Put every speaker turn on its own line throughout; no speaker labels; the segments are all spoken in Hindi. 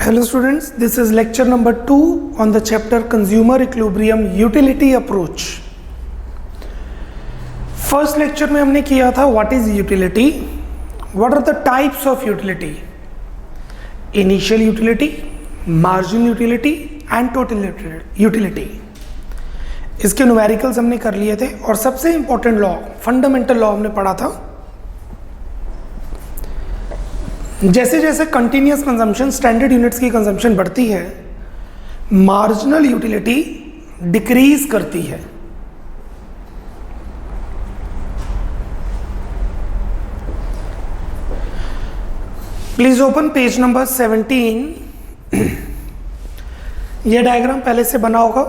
Hello students, this is lecture number 2 on the chapter Consumer Equilibrium Utility Approach. First lecture में हमने किया था what is utility, what are the types of utility, initial utility, marginal utility and total utility. इसके न्यूमेरिकल्स हमने कर लिए थे और सबसे इंपॉर्टेंट लॉ, फंडामेंटल लॉ हमने पढ़ा था। जैसे जैसे कंटिन्यूस कंजम्पशन, स्टैंडर्ड यूनिट्स की कंजम्पशन बढ़ती है, मार्जिनल यूटिलिटी डिक्रीज करती है। Please open page number 17। यह डायग्राम पहले से बना होगा,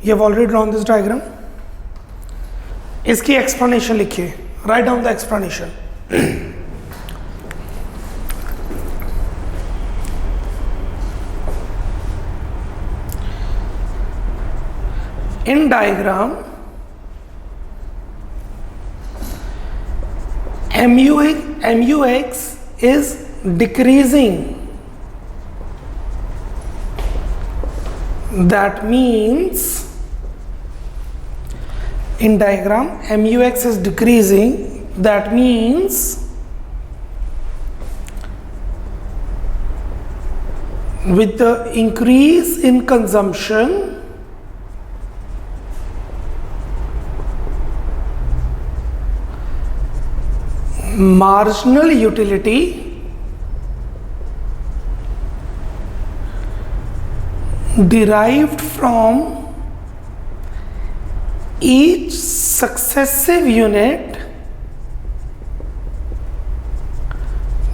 you have already drawn this diagram. इसकी एक्सप्लेनेशन लिखिए, write down the explanation. In diagram, MUX is decreasing. That means in diagram MUX is decreasing. That means with the increase in consumption, marginal utility derived from each successive unit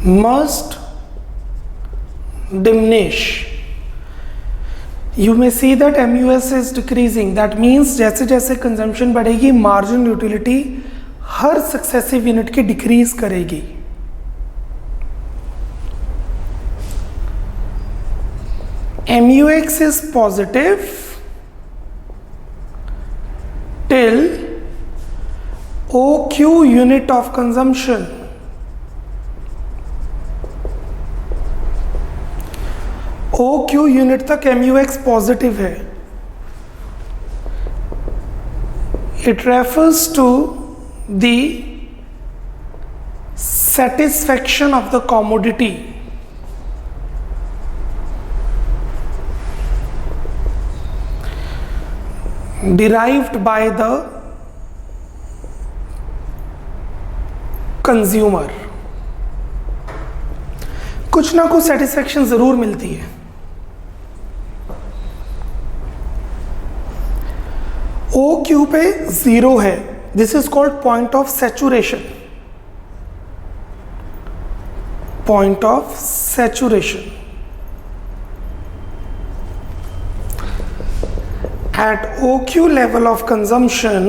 must diminish. You may see that MUS is decreasing. That means जैसे जैसे कंजम्पशन बढ़ेगी, मार्जिनल यूटिलिटी हर सक्सेसिव यूनिट की डिक्रीज करेगी। MUX is positive till OQ unit of consumption. OQ unit तक MUX पॉजिटिव है। It refers to the satisfaction of the commodity. Derived by the consumer. कुछ ना कुछ सेटिस्फेक्शन जरूर मिलती है। OQ पे 0 है, this is called point of saturation. Point of saturation. At OQ level of consumption,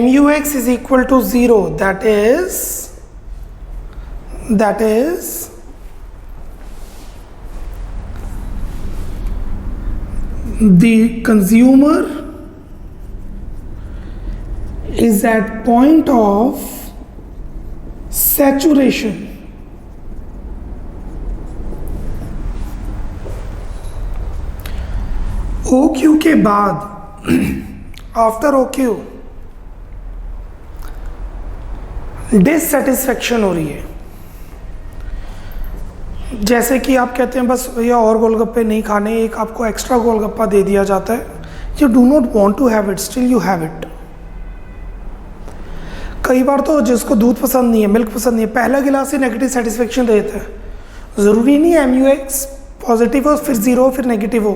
MUX is equal to 0. That is the consumer is at point of saturation. OQ के बाद आफ्टर OQ डिससेटिस्फेक्शन हो रही है। जैसे कि आप कहते हैं बस भैया और गोलगप्पे नहीं खाने, एक आपको एक्स्ट्रा गोलगप्पा दे दिया जाता है, you do not want to have it, still you have it. कई बार तो जिसको दूध पसंद नहीं है, मिल्क पसंद नहीं है, पहला गिलास ही नेगेटिव सेटिस्फेक्शन देता है। ज़रूरी नहीं है MUX पॉजिटिव हो फिर 0 हो फिर नेगेटिव हो,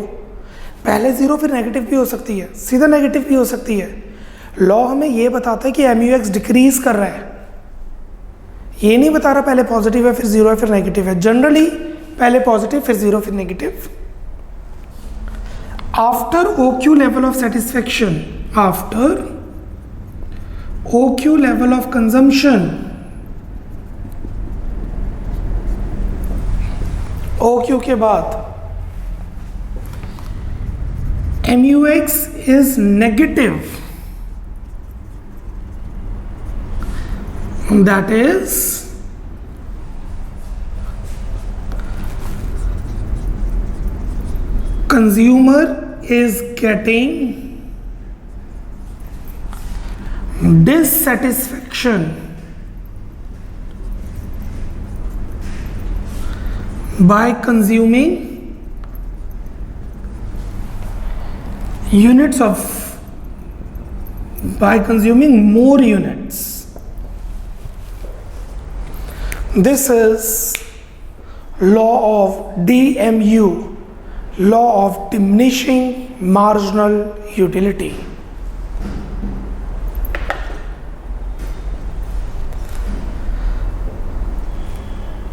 पहले 0 फिर नेगेटिव भी हो सकती है, सीधा नेगेटिव भी हो सकती है। लॉ हमें ये बताता है कि MUX डिक्रीज कर रहा है, ये नहीं बता रहा पहले पॉजिटिव है फिर 0 है फिर नेगेटिव है। जनरली पहले पॉजिटिव फिर 0 फिर negative. After OQ level of satisfaction, after OQ level of consumption, OQ के बाद MUX is negative, that is consumer is getting dissatisfaction by consuming more units. This is law of DMU, law of diminishing marginal utility.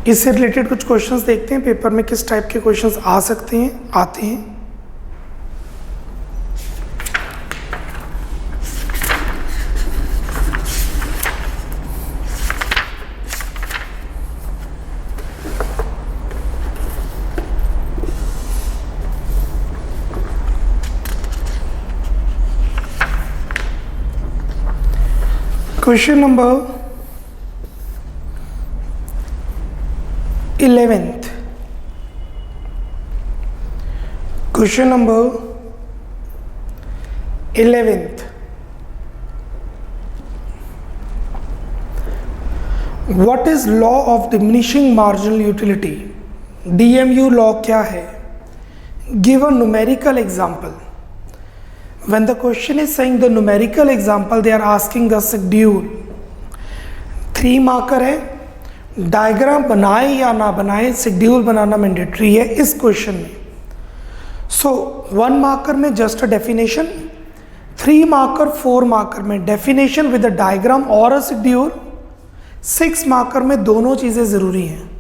इससे रिलेटेड कुछ क्वेश्चंस देखते हैं पेपर में किस टाइप के क्वेश्चंस आ सकते हैं, आते हैं। Question number 11th. Question number 11th. What is law of diminishing marginal utility? DMU law क्या है? Give a numerical example. When the question is saying the numerical example, they are asking the schedule. 3 marker है, डायग्राम बनाए या ना बनाए शेड्यूल बनाना मैंडेटरी है इस क्वेश्चन में। सो 1 मार्कर में just a definition, 3 marker 4 marker में डेफिनेशन विद अ डायग्राम और अ शेड्यूल, 6 मार्कर में दोनों चीज़ें ज़रूरी हैं,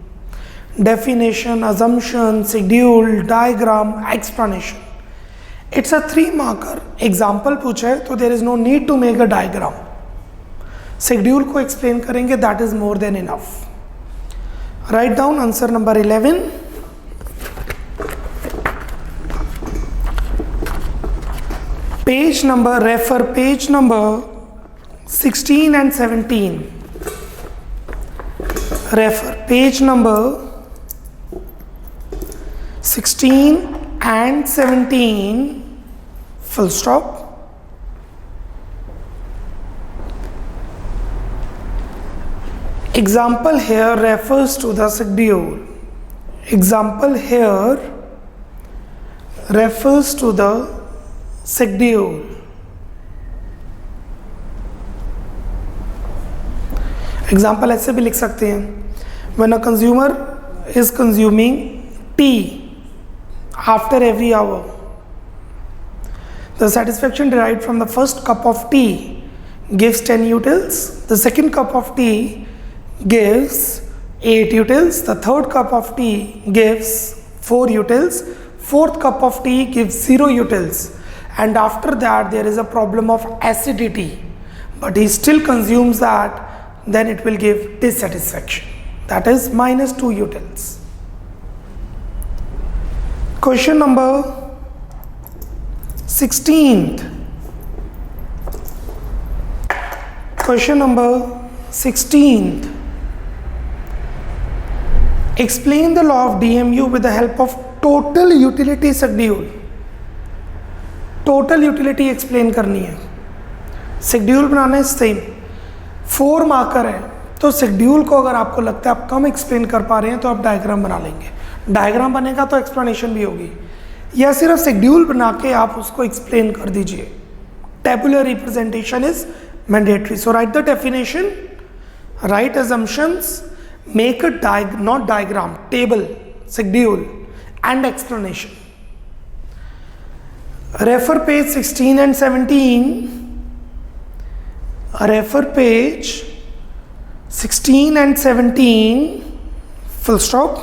definition, assumption, schedule, diagram, explanation. It's a 3 marker example पूछा है तो there is no need to make a diagram. Schedule को एक्सप्लेन करेंगे, that is more than enough. Write down answer number 11. Page number, refer page number 16 and 17. Refer page number 16 and 17. Full stop. Example here refers to the schedule. Example here refers to the schedule. Example ऐसे भी लिख सकते हैं, when a consumer is consuming tea after every hour, the satisfaction derived from the first cup of tea gives 10 utils, the second cup of tea gives 8 utils, the third cup of tea gives 4 utils, fourth cup of tea gives 0 utils, and after that there is a problem of acidity, but he still consumes that, then it will give dissatisfaction, that is minus 2 utils. Question number 16th. Question number 16th. Explain the law of DMU with the help of total utility schedule. Total utility explain करनी है, शेड्यूल बनाना है सेम। 4 मार्कर है तो शेड्यूल को अगर आपको लगता है आप कम एक्सप्लेन कर पा रहे हैं तो आप डायग्राम बना लेंगे, डायग्राम बनेगा तो एक्सप्लेनेशन भी होगी, या सिर्फ शेड्यूल बना के आप उसको एक्सप्लेन कर दीजिए। Tabular representation is mandatory. So right the definition, right assumptions, make a not diagram, table, schedule and explanation. Refer page 16 and 17. Refer page 16 and 17. Full stop.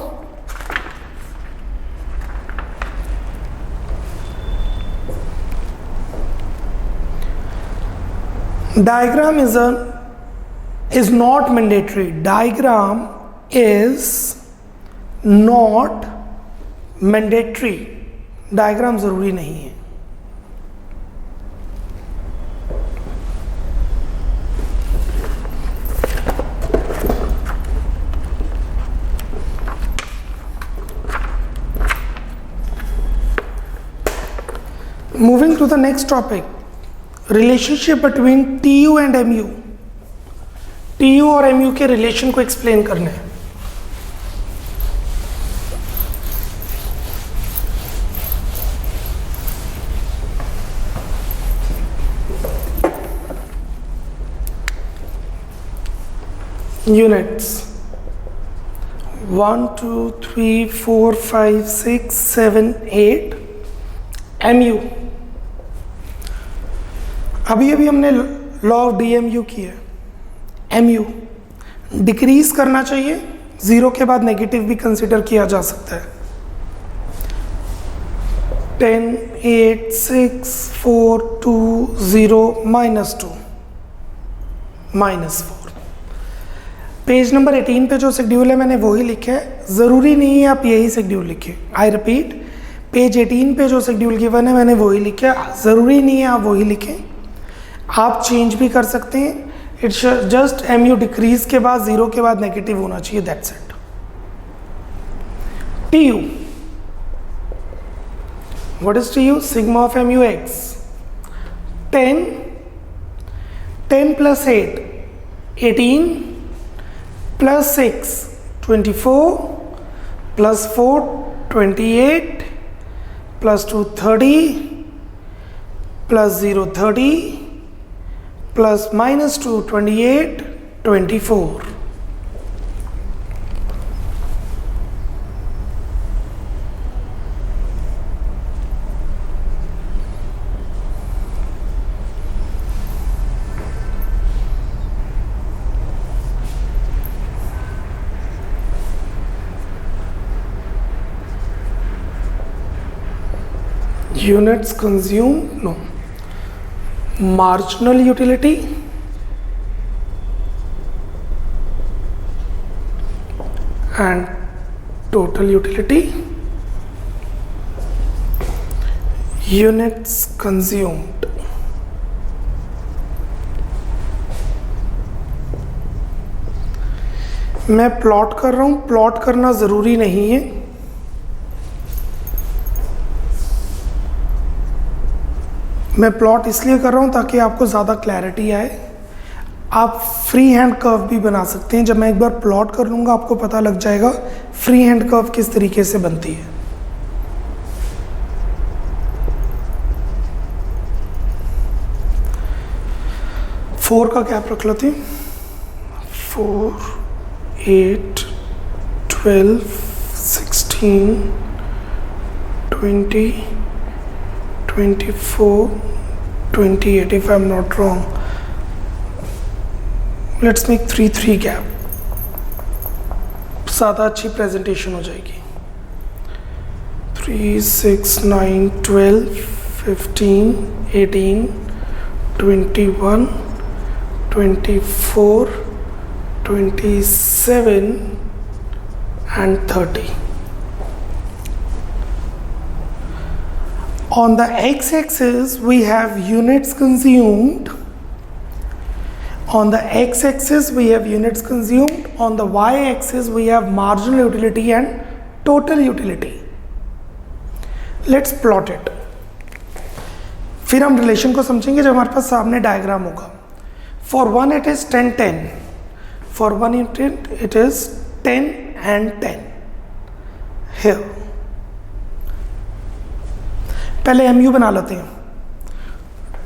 Diagram is not mandatory. Diagram is not mandatory. Diagram जरूरी नहीं है। Moving to the next topic, relationship between TU and MU. TU और MU के रिलेशन को एक्सप्लेन करना है. Units 1 2 3 4 5 6 7 8. MU अभी हमने लॉ ऑफ DMU की है. MU डिक्रीज करना चाहिए, जीरो के बाद नेगेटिव भी कंसिडर किया जा सकता है. 10 8 6 4 2 0 -2 -4. पेज नंबर 18 पे जो शेड्यूल है मैंने वही लिखा है. ज़रूरी नहीं है आप यही शेड्यूल लिखें. आई रिपीट, पेज 18 पे जो शेड्यूल गिवन है मैंने वही लिखा है. ज़रूरी नहीं है आप वही लिखें, आप चेंज भी कर सकते हैं. इट्स जस्ट MU डिक्रीज के बाद जीरो के बाद नेगेटिव होना चाहिए, that's it. TU, what is TU? Sigma of MUX. 10 + 8 18 + 6 24 + 4 28 + 2 30 + 0 30 + -2 28 24. Units consumed, no. Marginal utility and total utility. Units consumed. मैं प्लॉट कर रहा हूं, प्लॉट करना ज़रूरी नहीं है. मैं प्लॉट इसलिए कर रहा हूँ ताकि आपको ज़्यादा क्लैरिटी आए. आप फ्री हैंड कर्व भी बना सकते हैं. जब मैं एक बार प्लॉट कर लूँगा आपको पता लग जाएगा फ्री हैंड कर्व किस तरीके से बनती है. फोर का गैप रख लेते हैं. 4 8 12 16 20 24 28 if I'm not wrong. Let's make 3 gap. ज़्यादा अच्छी प्रेजेंटेशन हो जाएगी. 3 6 9 12 15 18 21 24 27 and 30. On the x-axis we have units consumed. On the x-axis we have units consumed. On the y-axis we have marginal utility and total utility. Let's plot it. फिर हम रिलेशन को समझेंगे जब हमारे पास सामने डायग्राम होगा. For one it is 10 10. For one unit it is 10 and 10. Here. पहले MU बना लेते हैं.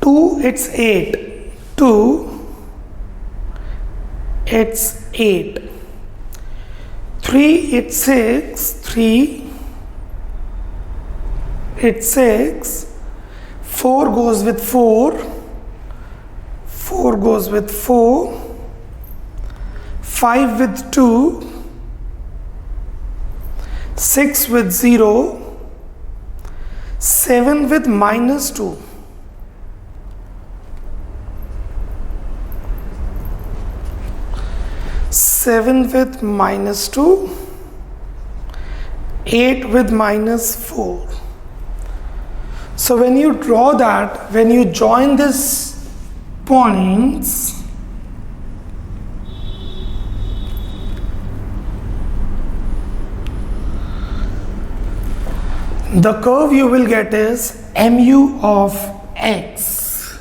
2 it's 8. 2 it's 8. 3 it's 6. 3 it's 6. 4 goes with 4. 4 goes with 4. 5 with 2. 6 with 0. 7 with -2. 7 with -2. 8 with -4. So when you draw that, when you join these points, the curve you will get is mu of x.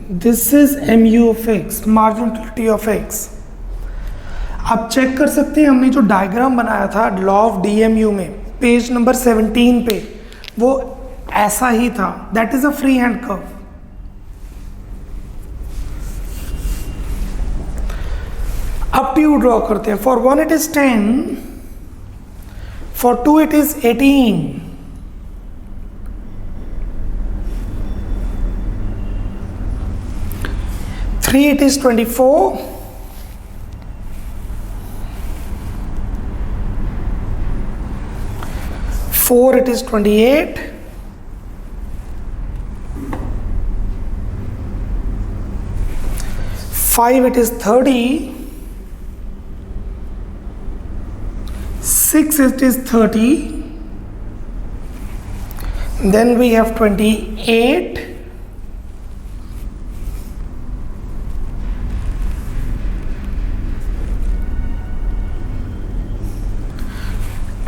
This is mu of x, marginal utility of x. आप चेक कर सकते हैं, हमने जो डायग्राम बनाया था लॉ ऑफ DMU में पेज नंबर 17 पे, वो ऐसा ही था. That is a free hand curve. अब ट्यू ड्रॉ करते हैं. For 1 it is 10, for 2 it is 18, three it is 24, 4 it is 28, 5 it is 30, 6 it is 30, then we have 28,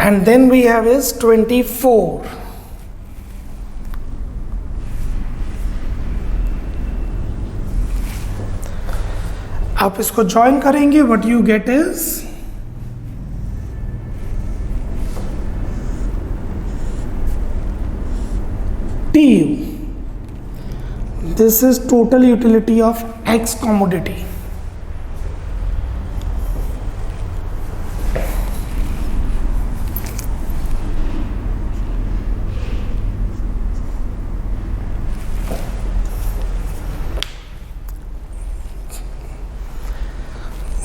and then we have is 24. आप इसको ज्वाइन करेंगे, what you get is TU. This is total utility of X commodity.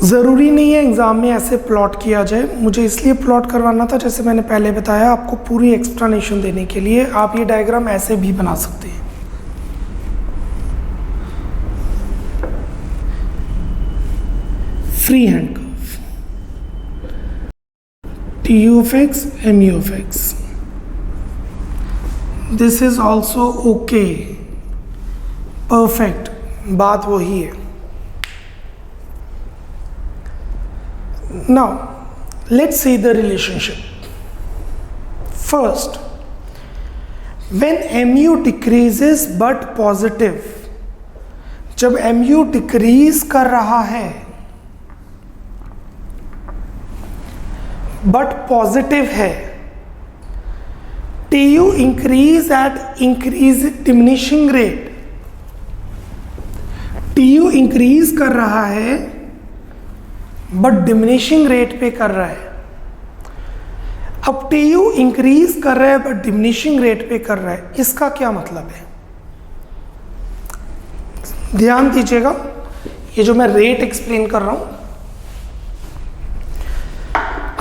ज़रूरी नहीं है एग्ज़ाम में ऐसे प्लॉट किया जाए, मुझे इसलिए प्लॉट करवाना था, जैसे मैंने पहले बताया आपको पूरी एक्सप्लेनेशन देने के लिए. आप ये डायग्राम ऐसे भी बना सकते हैं. Free hand curve, TU of x, MU of x. This is also okay, perfect. बात वही है. Now, let's see the relationship. First, when mu decreases but positive, जब mu decrease कर रहा है but positive है, TU increase at diminishing rate. TU increase कर रहा है बट डिमिनिशिंग रेट पे कर रहा है. अब TU इंक्रीज कर रहा है बट डिमिनिशिंग रेट पे कर रहा है, इसका क्या मतलब है? ध्यान दीजिएगा, ये जो मैं रेट एक्सप्लेन कर रहा हूं,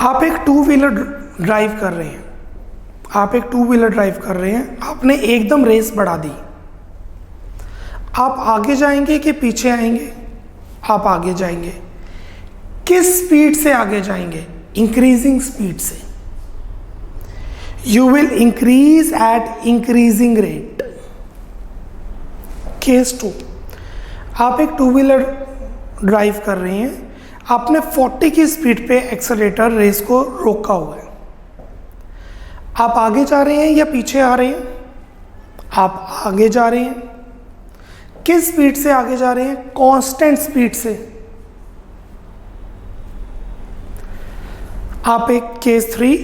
आप एक टू व्हीलर ड्राइव कर रहे हैं, आपने एकदम रेस बढ़ा दी. आप आगे जाएंगे कि पीछे आएंगे? आप आगे जाएंगे. किस स्पीड से आगे जाएंगे? इंक्रीजिंग स्पीड से. You will increase at increasing rate. Case 2, आप एक टू व्हीलर ड्राइव कर रहे हैं, आपने 40 की स्पीड पे एक्सेलेरेटर रेस को रोका हुआ है. आप आगे जा रहे हैं या पीछे आ रहे हैं? आप आगे जा रहे हैं. किस स्पीड से आगे जा रहे हैं? कांस्टेंट स्पीड से. आप एक केस 3,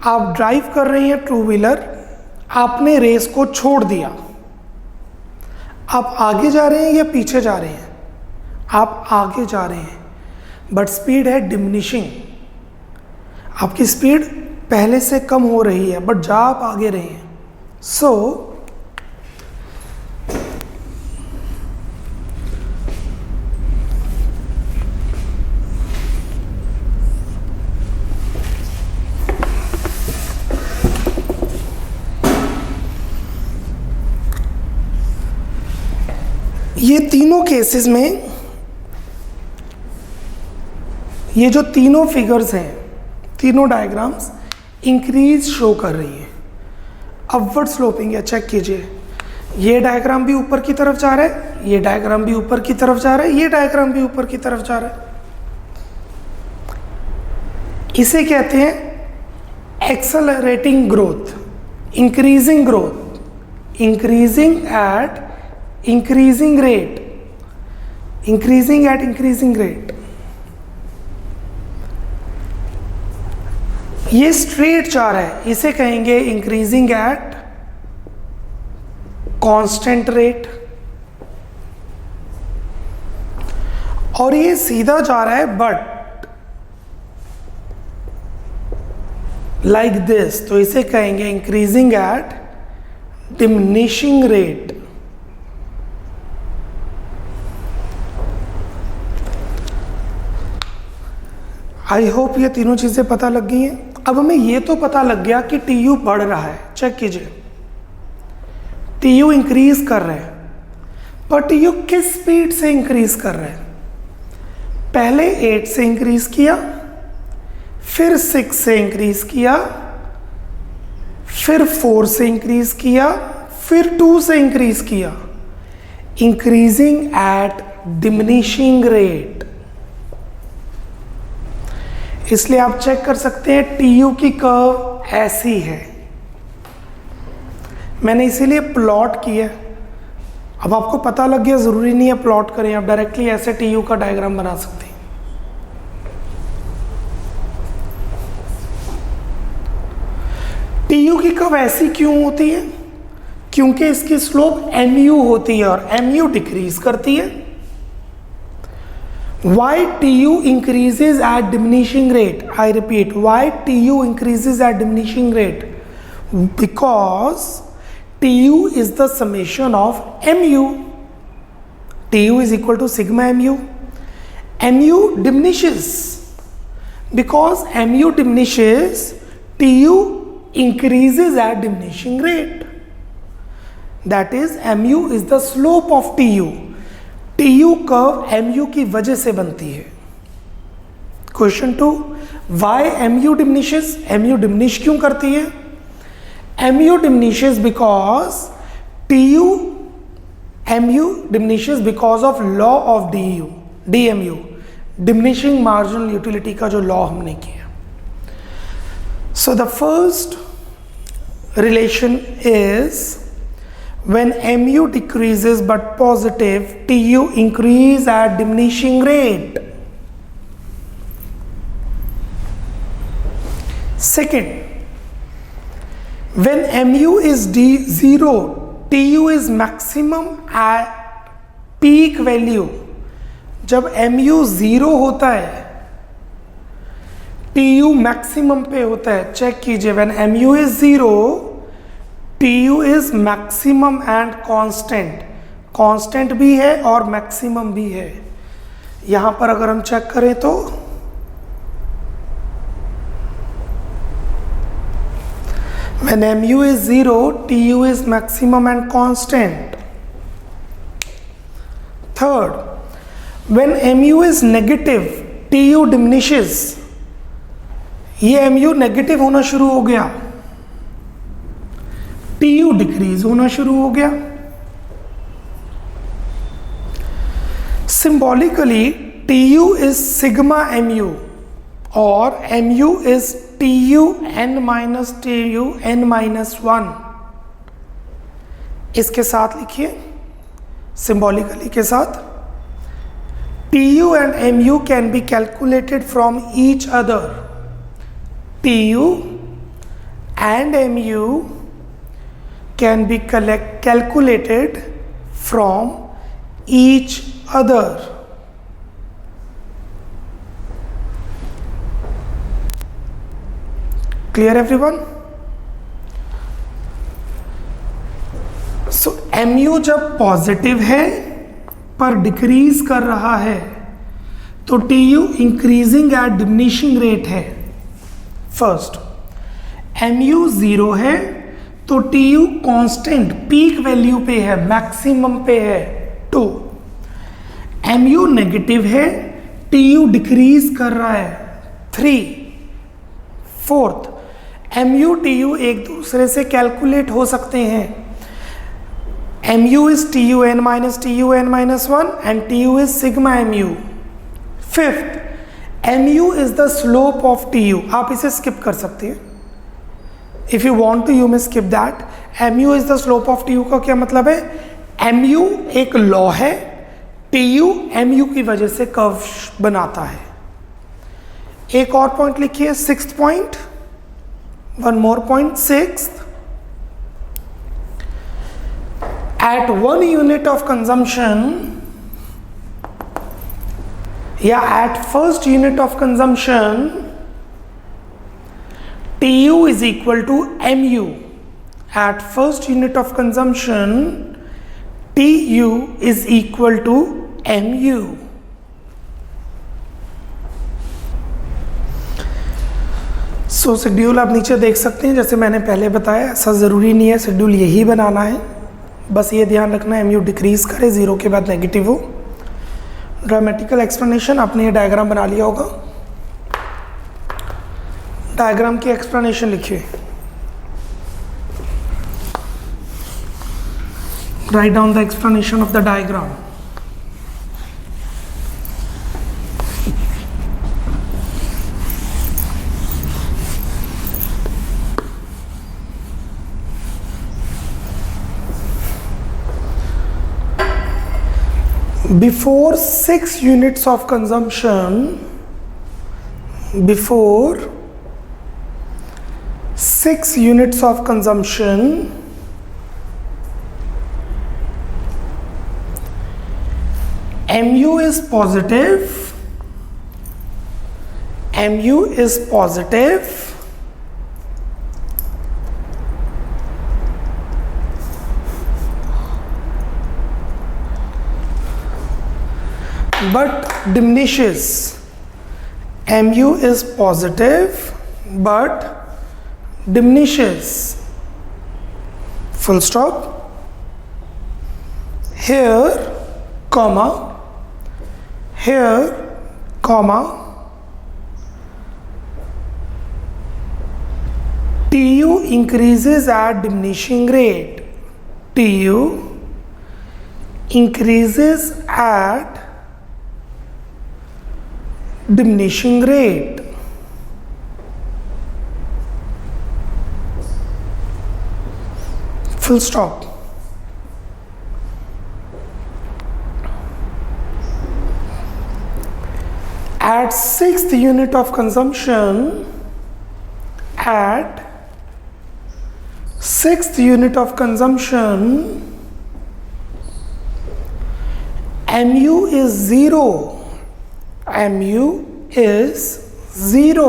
आप ड्राइव कर रहे हैं टू व्हीलर, आपने रेस को छोड़ दिया. आप आगे जा रहे हैं या पीछे जा रहे हैं? आप आगे जा रहे हैं, बट स्पीड है डिमिनिशिंग. आपकी स्पीड पहले से कम हो रही है, बट जा आप आगे रहे हैं. सो ये तीनों केसेस में, ये जो तीनों फिगर्स हैं, तीनों डायग्राम्स इंक्रीज शो कर रही हैं. अपवर्ड स्लोपिंग है, चेक कीजिए. ये डायग्राम भी ऊपर की तरफ जा रहा है, ये डायग्राम भी ऊपर की तरफ जा रहा है, ये डायग्राम भी ऊपर की तरफ जा रहा है. इसे कहते हैं accelerating growth, increasing growth. increasing at increasing rate, increasing at increasing rate. ये स्ट्रेट जा रहा है, इसे कहेंगे इंक्रीजिंग एट कांस्टेंट रेट, और ये सीधा जा रहा है बट लाइक दिस, तो इसे कहेंगे increasing at diminishing rate. I hope ये तीनों चीजें पता लग गई हैं. अब हमें ये तो पता लग गया कि टी यू बढ़ रहा है. चेक कीजिए, टी यू इंक्रीज कर रहे हैं, पर टी यू किस स्पीड से इंक्रीज कर रहे हैं? पहले 8 से इंक्रीज किया, फिर 6 से इंक्रीज किया, फिर 4 से इंक्रीज किया, फिर 2 से इंक्रीज किया. Increasing at diminishing rate. इसलिए आप चेक कर सकते हैं टी यू की कर्व ऐसी है. मैंने इसीलिए प्लॉट किया. अब आपको पता लग गया, जरूरी नहीं है प्लॉट करें, आप डायरेक्टली ऐसे टी यू का डायग्राम बना सकते हैं. टी यू की कर्व ऐसी क्यों होती है? क्योंकि इसकी स्लोप एम यू होती है और एम यू डिक्रीज करती है. Why TU increases at diminishing rate? I repeat, why TU increases at diminishing rate? Because TU is the summation of MU. TU is equal to sigma MU. MU diminishes. Because MU diminishes, TU increases at diminishing rate. That is, MU is the slope of TU. T U curve M U की वजह से बनती है. Question 2, why M U diminishes? M U diminish क्यों करती है? M U diminishes because M U diminishes because of law of D M U, diminishing marginal utility का जो लॉ हमने किया. So the first relation is when mu decreases but positive, tu increase at diminishing rate. Second, when mu is zero, tu is maximum at peak value. जब mu zero होता है, tu maximum पे होता है. चेक कीजिए, when mu is zero, TU is maximum and constant. Constant भी है और मैक्सिमम भी है. यहां पर अगर हम चेक करें तो when mu is 0, TU is maximum and constant. Third, when mu is negative, TU diminishes. ये mu नेगेटिव होना शुरू हो गया, TU डिक्रीज होना शुरू हो गया. Symbolically TU is sigma MU और MU is TU n minus TU n minus 1. इसके साथ लिखिए, सिंबॉलिकली के साथ, TU and MU can be calculated from each other. TU and MU can be calculated from each other. Clear everyone? So mu जब पॉजिटिव है पर डिक्रीज कर रहा है तो TU increasing at diminishing rate है. फर्स्ट, mu 0 है तो TU कांस्टेंट पीक वैल्यू पे है, मैक्सिमम पे है. 2, mu नेगेटिव है, TU डिक्रीज कर रहा है. 3, फोर्थ, mu TU एक दूसरे से कैलकुलेट हो सकते हैं. mu is TUn minus TUn minus 1 and TU is sigma mu. Fifth, mu is the slope of TU. आप इसे स्किप कर सकते हैं. If you want to, you may skip that. mu is the slope of tu का क्या मतलब है, mu एक लॉ है, tu mu की वजह से कर्व बनाता है। एक और पॉइंट लिखिए, 6th point, one more point, 6th, at 1 unit of consumption या at first unit of consumption Tu is equal to mu. At first unit of consumption Tu is equal to mu. So schedule आप नीचे देख सकते हैं, जैसे मैंने पहले बताया ऐसा ज़रूरी नहीं है शेड्यूल यही बनाना है, बस ये ध्यान रखना है mu डिक्रीज करे, 0 के बाद नेगेटिव हो। ड्रामेटिकल एक्सप्लेनेशन आपने ये डायग्राम बना लिया होगा, डायग्राम की एक्सप्लेनेशन लिखिए, write down the explanation of the diagram. Before 6 units of consumption, before 6 units of consumption, mu is positive, mu is positive, but diminishes. mu is positive but diminishes, full stop. Here comma, here comma, Tu increases at diminishing rate, Tu increases at diminishing rate. Full stop. At 6th unit of consumption, at 6th unit of consumption, mu is 0. mu is 0.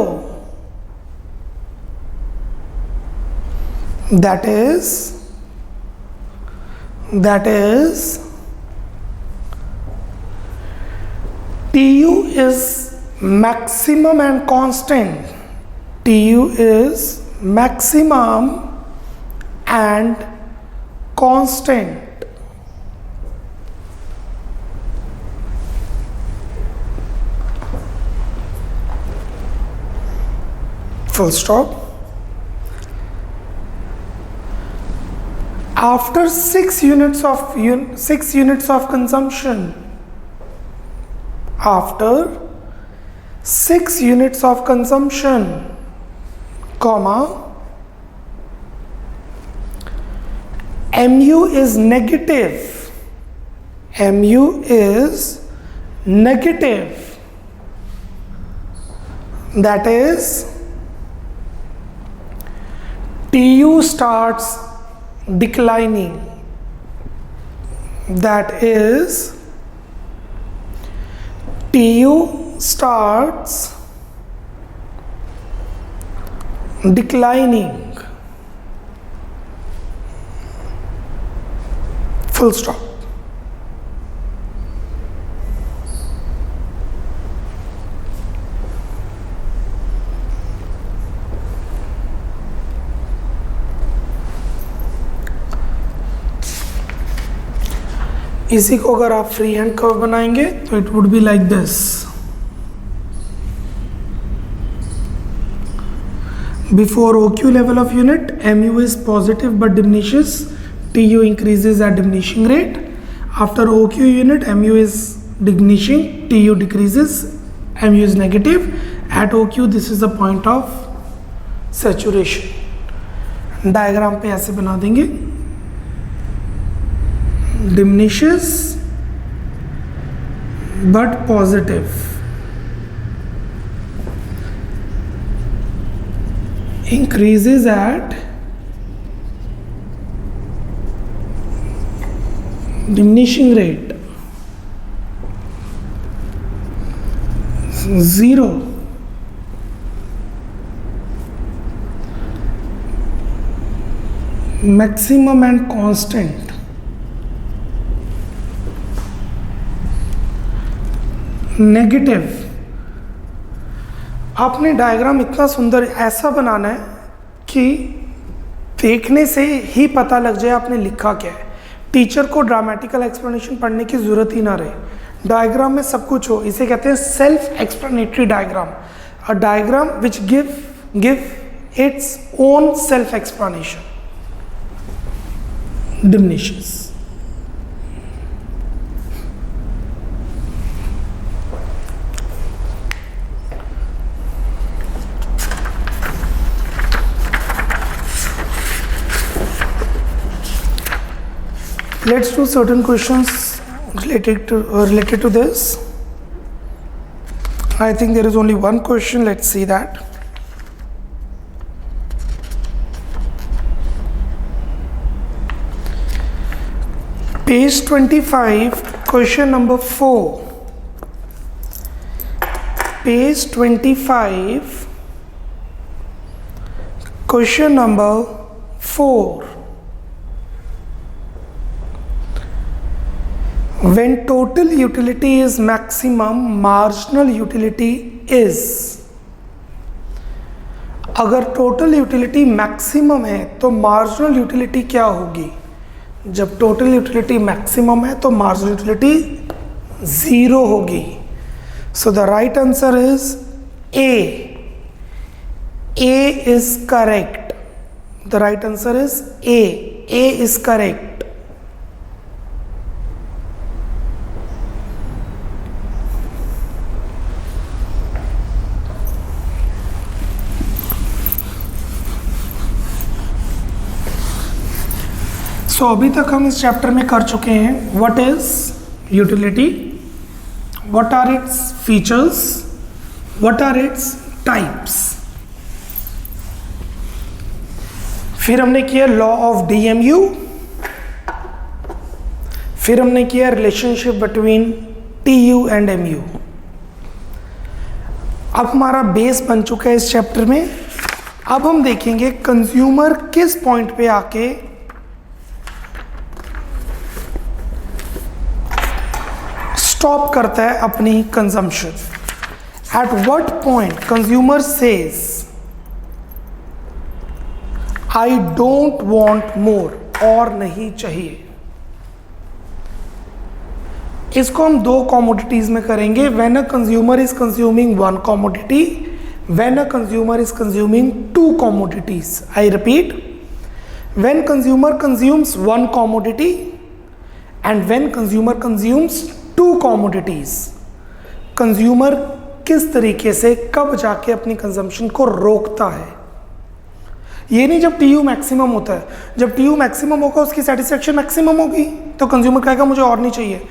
That is Tu is maximum and constant. Tu is maximum and constant. Full stop. After 6 units of consumption, after 6 units of consumption, comma, mu is negative. mu is negative. That is Tu starts declining. That is Tu starts declining. Full stop. इसी को अगर आप फ्री हैंड कर्व बनाएंगे तो it would be like this. Before OQ level of unit, mu is positive but diminishes, Tu increases at diminishing rate. After OQ unit, mu is diminishing, Tu decreases, mu is negative. At OQ, this is the point of saturation. Diagram पे ऐसे बना देंगे, diminishes but positive, increases at diminishing rate, 0, maximum and constant, negative. आपने डायग्राम इतना सुंदर ऐसा बनाना है कि देखने से ही पता लग जाए आपने लिखा क्या है। टीचर को ड्रामेटिकल एक्सप्लेनेशन पढ़ने की ज़रूरत ही ना रहे, डायग्राम में सब कुछ हो। इसे कहते हैं self explanatory diagram, a diagram which give its own self explanation. Diminishes, let's do certain questions related to this. I think there is only one question. Let's see that. Page 25, question number 4. Page 25, question number 4. When total utility is maximum, marginal utility is। अगर टोटल यूटिलिटी मैक्सिमम है तो मार्जिनल यूटिलिटी क्या होगी? जब टोटल यूटिलिटी मैक्सिमम है तो मार्जिनल यूटिलिटी 0 होगी। So the right answer is a. A is correct. The right answer is a. A is correct. तो अभी तक हम इस चैप्टर में कर चुके हैं what is utility, what are its features, what are its types. फिर हमने किया लॉ ऑफ डीएमयू, फिर हमने किया relationship between TU and MU. अब हमारा बेस बन चुका है इस चैप्टर में। अब हम देखेंगे कंज्यूमर किस पॉइंट पे आके स्टॉप करता है अपनी consumption. At what point consumer says I don't want more, और नहीं चाहिए। इसको हम दो कमोडिटीज में करेंगे। When a consumer is consuming one commodity, when a consumer is consuming to commodities. I repeat, when consumer consumes one commodity and when consumer consumes to commodities. Consumer किस तरीके से कब जाके अपनी कंजम्पशन को रोकता है। ये नहीं जब टीयू मैक्सिमम होता है। जब टीयू मैक्सिमम होगा, उसकी सेटिस्फेक्शन मैक्सिमम होगी, तो कंज्यूमर कहेगा मुझे और नहीं चाहिए।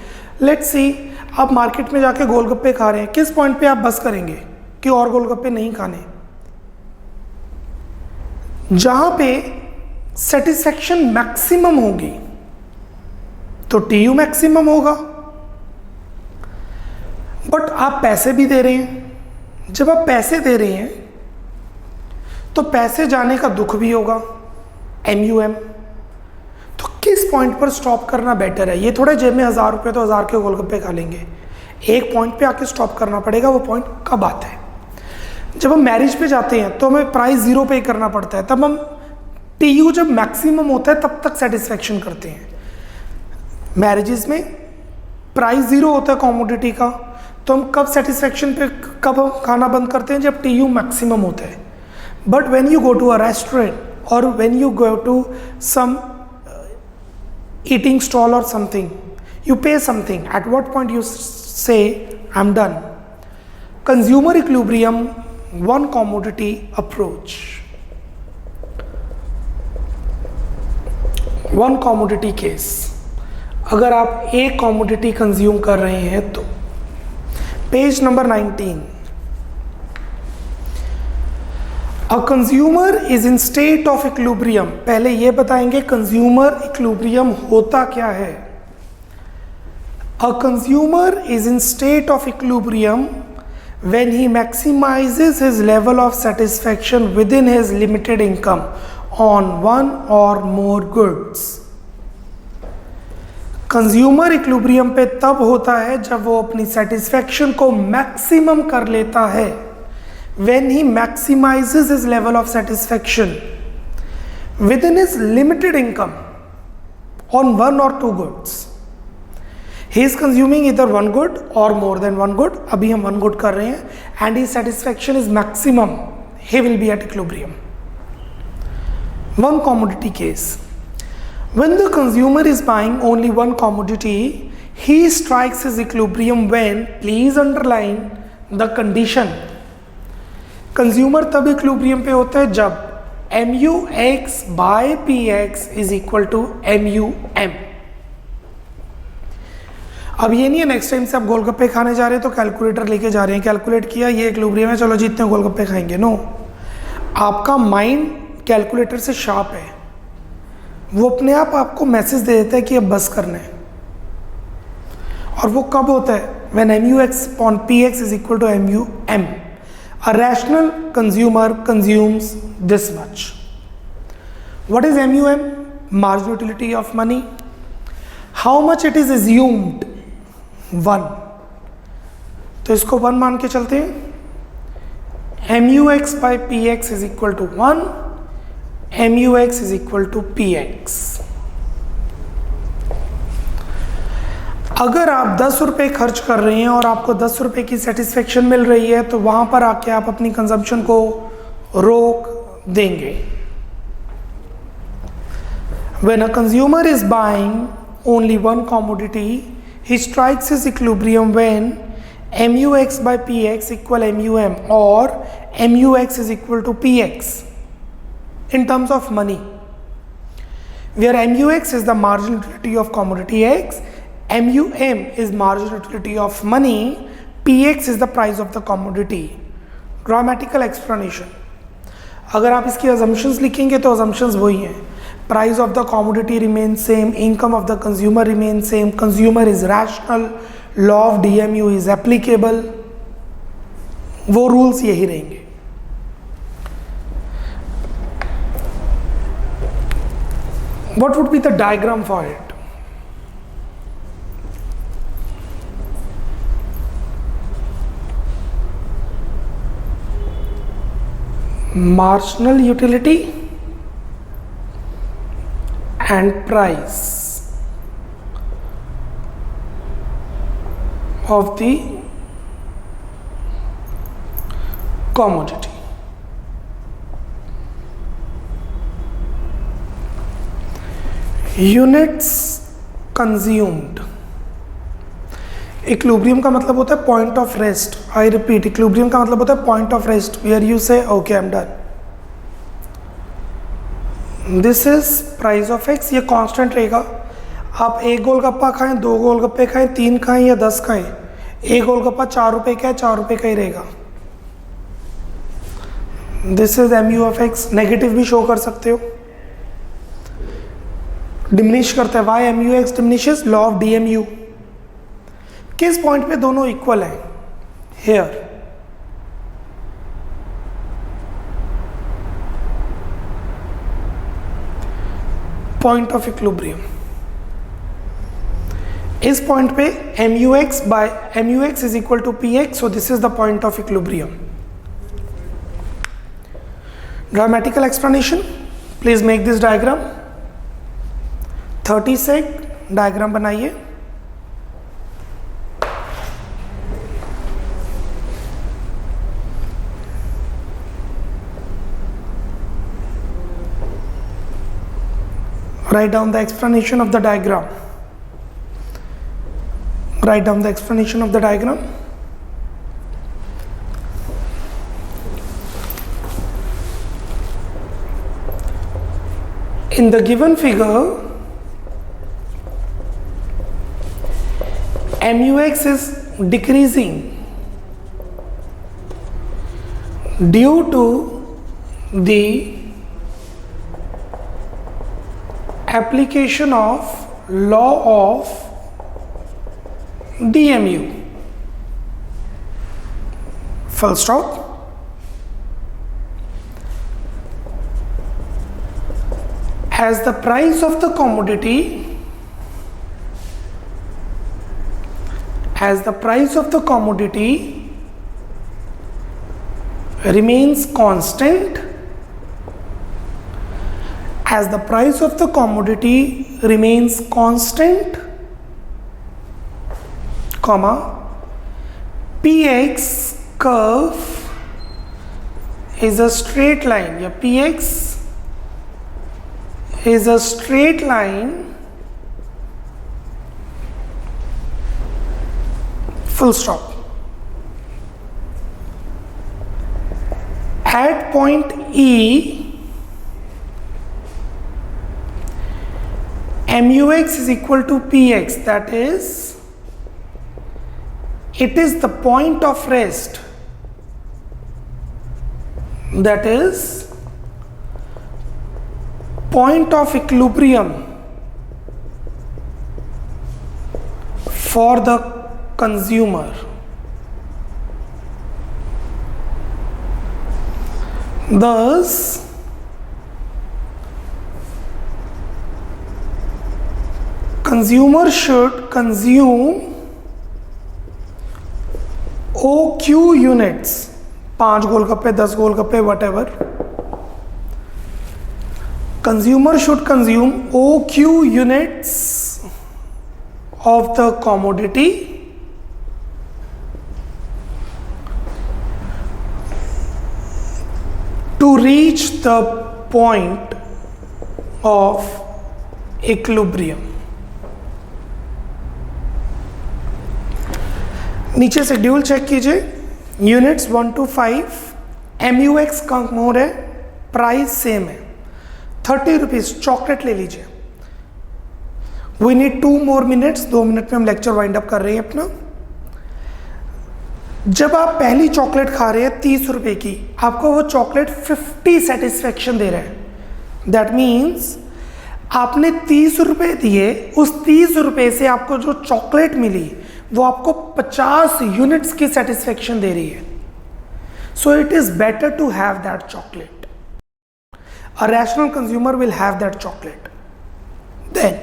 लेट्स सी, आप मार्केट में जाके गोलगप्पे खा रहे हैं, किस पॉइंट पे आप बस करेंगे कि और गोलगप्पे नहीं खाने? जहां पे सेटिस्फेक्शन मैक्सिमम होगी तो टीयू मैक्सिमम होगा। बट आप पैसे भी दे रहे हैं। जब आप पैसे दे रहे हैं तो पैसे जाने का दुख भी होगा, MUM। तो किस पॉइंट पर स्टॉप करना बेटर है? ये थोड़ा जेब में 1000 रुपये तो 1000 के गोलगप्पे खा लेंगे। एक पॉइंट पे आके स्टॉप करना पड़ेगा। वो पॉइंट कब आता है? जब हम मैरिज पे जाते हैं तो हमें प्राइस 0 पे करना पड़ता है। तब हम TU जब मैक्सिमम होता है तब तक सेटिस्फेक्शन करते हैं। मैरिजेस में प्राइस 0 होता है कॉमोडिटी का, तो हम कब सेटिस्फेक्शन पे कब खाना बंद करते हैं? जब TU मैक्सिमम होता है। But when you go to a restaurant और when you go to some eating stall और something, you pay something. At what point you say I'm done? Consumer equilibrium, one commodity approach. One commodity case, अगर आप एक कॉमोडिटी कंज्यूम कर रहे हैं तो page number 19, a consumer is in state of equilibrium. पहले ये बताएंगे कंज्यूमर इक्विलिब्रियम होता क्या है। A consumer is in state of equilibrium when he maximizes his level of satisfaction within his limited income on one or more goods। Consumer equilibrium पे तब होता है जब वो अपनी सेटिस्फैक्शन को मैक्सिमम कर लेता है, when he maximizes his level of satisfaction within his limited income on one or two goods। He is consuming either one good or more than one good। अभी हम one good कर रहे हैं and his satisfaction is maximum, he will be at equilibrium। One commodity case, when the consumer is buying only one commodity, he strikes his equilibrium when, please underline the condition। Consumer तब इक्विलिब्रियम पे होता है जब MUX by PX is equal to MUM। अब ये नहीं है नेक्स्ट टाइम से आप गोलगप्पे खाने जा रहे हैं तो कैलकुलेटर लेके जा रहे हैं, कैलकुलेट किया ये इक्विलिब्रियम है, चलो जितने गोलगप्पे खाएंगे। नो, आपका माइंड कैलकुलेटर से शार्प है, वो अपने आप आपको मैसेज दे देता है कि अब बस करना है। और वो कब होता है? When MUX upon PX is equal to MUM। A rational consumer consumes this much। What is MUM? Marginal utility of money। How much it is assumed? 1। तो इसको 1 मान के चलते हैं। MUX by PX is equal to 1, MUX is equal to PX। अगर आप 10 रुपये खर्च कर रहे हैं और आपको 10 रुपये की सेटिस्फेक्शन मिल रही है तो वहां पर आके आप अपनी कंजम्पशन को रोक देंगे। When a consumer is buying only one commodity, he strikes his equilibrium when MUX by PX equal MUM or MUX is equal to PX in terms of money, where MUX is the marginal utility of commodity X, MUM is marginal utility of money, PX is the price of the commodity। Grammatical explanation, अगर आप इसकी assumptions लिखेंगे तो assumptions वही हैं। Price of the commodity remains same, income of the consumer remains same, consumer is rational, law of DMU is applicable, वो rules यही रहेंगे। What would be the diagram for it? Marginal utility and price of the commodity। Units consumed। Equilibrium का मतलब होता है point of rest. I repeat, equilibrium का मतलब होता है point of rest where you say okay I am done. This is price of X, ये कांस्टेंट रहेगा। आप एक गोलगप्पा खाएं, 2 गोलगप्पे खाएं, 3 खाएं या 10 खाएं, एक गोलगप्पा 4 रुपए का है, 4 रुपए का ही रहेगा। This is MU of X. Negative भी शो कर सकते हो, डिमिनिश करता है। Why MUX diminishes? Law of DMU। किस पॉइंट पे दोनों इक्वल हैं? हेयर। Point of equilibrium. इस पॉइंट पे MUX is equal to PX, so this is the point of equilibrium। Grammatical explanation, please make this diagram। 30 sec diagram बनाइए। Write down the explanation of the diagram। Write down the explanation of the diagram। In the given figure, MUX is decreasing due to the application of law of DMU. Full stop. As the price of the commodity remains constant, comma, PX curve is a straight line, या PX is a straight line, full stop. At point E, MUX is equal to PX, that is, it is the point of rest, that is, point of equilibrium for the consumer. Thus, consumer should consume OQ units, 5 golgappe, 10 golgappe, whatever. Consumer should consume OQ units of the commodity to reach the point of equilibrium. नीचे शेड्यूल चेक कीजिए, यूनिट्स 1 to 5, MUX कम हो रहा है, प्राइस सेम है, 30 रुपीज चॉकलेट ले लीजिए. We need 2 more minutes, 2 minute में हम लेक्चर वाइंड अप कर रहे हैं अपना. जब आप पहली चॉकलेट खा रहे हैं 30 रुपए की, आपको वो चॉकलेट 50 सेटिस्फेक्शन दे रहा है. दैट मीन्स आपने 30 रुपए दिए, उस 30 रुपए से आपको जो चॉकलेट मिली वो आपको 50 यूनिट्स की सेटिस्फेक्शन दे रही है. So it is better to have that chocolate. A rational consumer will have that chocolate. Then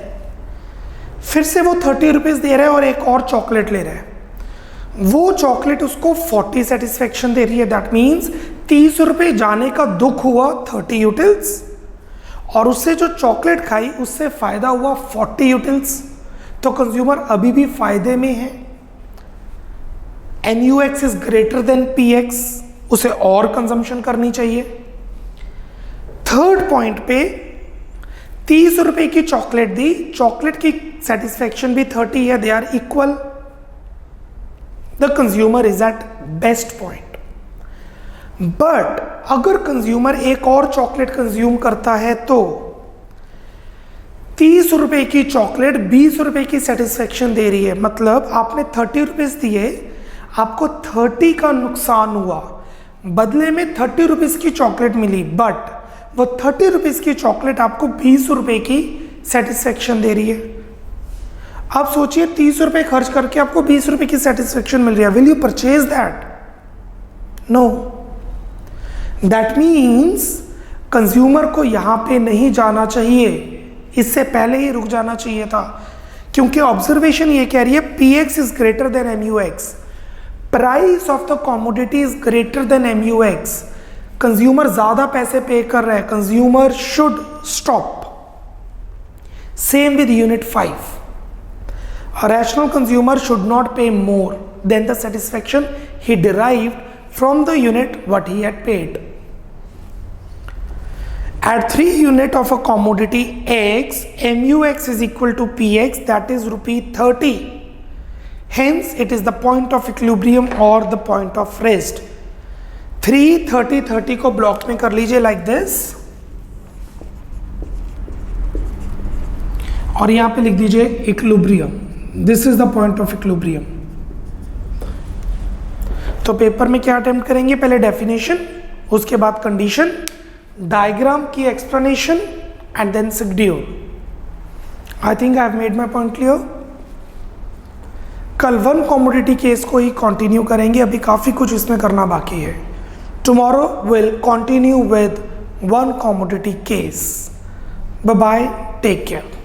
फिर से वो 30 रुपीज दे रहा है और एक और चॉकलेट ले रहा है. वो चॉकलेट उसको 40 सेटिस्फेक्शन दे रही है. दैट मीन्स 30 रुपए जाने का दुख हुआ 30 यूटिल्स, और उससे जो चॉकलेट खाई उससे फायदा हुआ 40 यूटिल्स. तो कंज्यूमर अभी भी फायदे में है. NUX is greater than PX, उसे और कंजम्पशन करनी चाहिए. थर्ड पॉइंट पे 30 रुपए की चॉकलेट दी, चॉकलेट की सेटिस्फेक्शन भी 30 है, they are equal. The consumer is at best point. But अगर कंज्यूमर एक और चॉकलेट कंज्यूम करता है तो 30 रुपए की चॉकलेट 20 रुपए की सेटिस्फेक्शन दे रही है. मतलब आपने 30 रुपीज दिए, आपको 30 का नुकसान हुआ, बदले में 30 रुपीज की चॉकलेट मिली, बट वो 30 रुपीज की चॉकलेट आपको 20 रुपए की सेटिस्फेक्शन दे रही है. आप सोचिए 30 रुपए खर्च करके आपको 20 रुपए की सेटिस्फेक्शन मिल रही है. Will you purchase that? No. That means consumer को यहां पे नहीं जाना चाहिए, इससे पहले ही रुक जाना चाहिए था. क्योंकि ऑब्जर्वेशन ये कह रही है PX is greater than MUX, price of the commodity is greater than MUX. Consumer ज्यादा पैसे पे कर रहा है, consumer should stop. Same with unit 5. A rational consumer should not pay more than the satisfaction he derived from the unit what he had paid. At 3 unit of a commodity X, MUX is equal to PX, that is rupee 30. Hence, it is the point of equilibrium or the point of rest. 3, 30, 30 को ब्लॉक में कर लीजिए like this, और यहां पे लिख दीजिए equilibrium. This is the point of equilibrium. तो पेपर में क्या अटेम्प्ट करेंगे, पहले डेफिनेशन, उसके बाद कंडीशन, डायग्राम की explanation and then schedule. I think I have made my point clear. कल वन कॉमोडिटी केस को ही कंटिन्यू करेंगे, अभी काफ़ी कुछ इसमें करना बाकी है। Tomorrow will continue with one commodity case. Bye bye, take care.